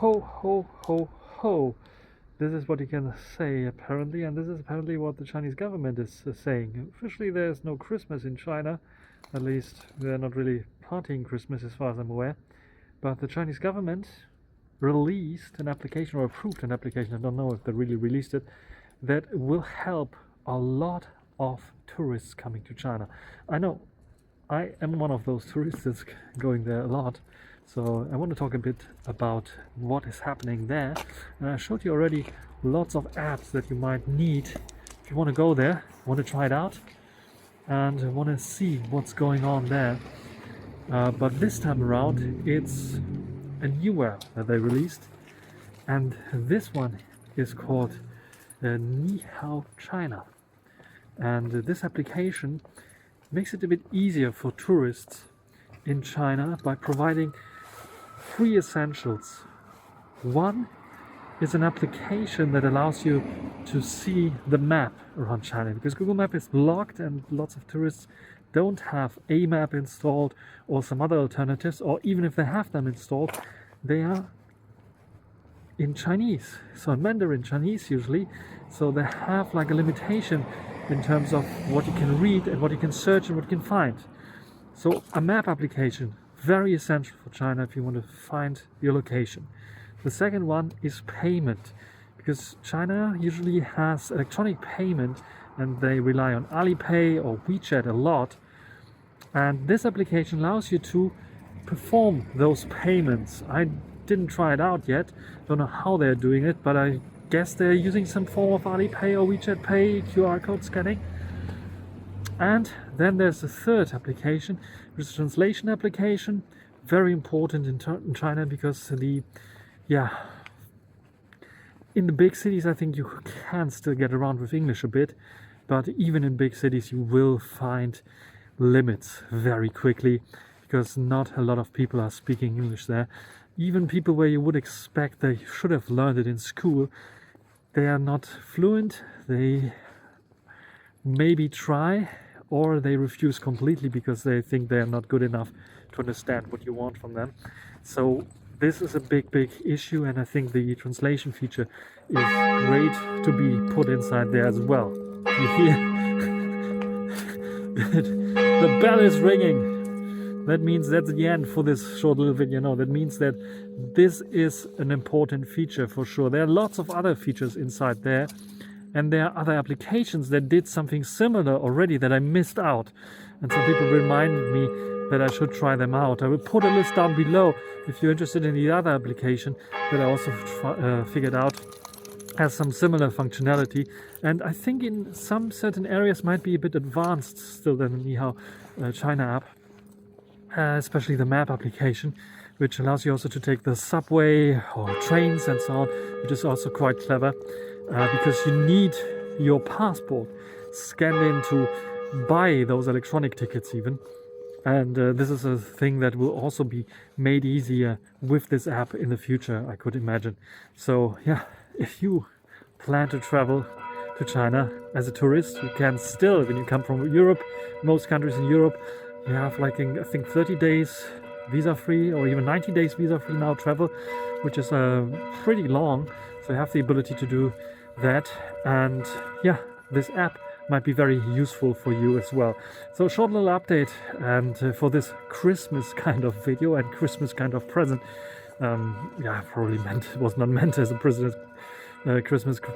ho ho ho ho. This is what you can say apparently, and this is apparently what the Chinese government is saying. Officially there's no Christmas in China, at least they're not really partying Christmas as far as I'm aware, but the Chinese government released an application, or approved an application, I don't know if they really released it, that will help a lot of tourists coming to China. I know I am one of those tourists that's going there a lot, so I want to talk a bit about what is happening there. And I showed you already lots of apps that you might need if you want to go there, want to try it out, and want to see what's going on there. But this time around it's a new app that they released, and this one is called Nihao China. And this application makes it a bit easier for tourists in China by providing 3 essentials. One is an application that allows you to see the map around China, because Google Map is blocked and lots of tourists don't have a map installed or some other alternatives, or even if they have them installed, they are in Chinese, so in Mandarin Chinese usually, so they have like a limitation in terms of what you can read and what you can search and what you can find. So a map application, very essential for China if you want to find your location. The second one is payment, because China usually has electronic payment and they rely on Alipay or WeChat a lot, and this application allows you to perform those payments. I didn't try it out yet, don't know how they're doing it, but I guess they're using some form of Alipay or WeChat Pay QR code scanning. And then there's a third application, which is a translation application, very important in China, because in the big cities I think you can still get around with English a bit, but even in big cities you will find limits very quickly, because not a lot of people are speaking English there. Even people where you would expect they should have learned it in school, they are not fluent, they maybe try, or they refuse completely because they think they are not good enough to understand what you want from them. So this is a big issue, and I think the translation feature is great to be put inside there as well. You hear the bell is ringing. That means that's the end for this short little video. No, that means that this is an important feature for sure. There are lots of other features inside there, and there are other applications that did something similar already that I missed out, and some people reminded me that I should try them out. I will put a list down below if you're interested in the other application that I also figured out has some similar functionality, and I think in some certain areas might be a bit advanced still than the Nihao China app. Especially the map application, which allows you also to take the subway or trains and so on, which is also quite clever, because you need your passport scanned in to buy those electronic tickets even. And this is a thing that will also be made easier with this app in the future, I could imagine. So yeah, if you plan to travel to China as a tourist, you can still, when you come from Europe, most countries in Europe, you have like I think 30 days visa free, or even 90 days visa free now travel, which is pretty long, so you have the ability to do that. And yeah, this app might be very useful for you as well. So short little update, and for this Christmas kind of video and Christmas kind of present, probably was not meant as a Christmas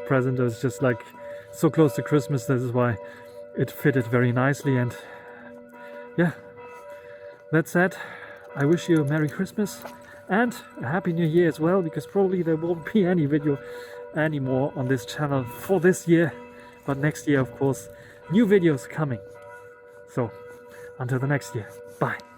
present. It was just like so close to Christmas, this is why it fitted very nicely. And yeah, that said, I wish you a Merry Christmas and a Happy New Year as well, because probably there won't be any video anymore on this channel for this year, but next year of course new videos coming. So until the next year, bye.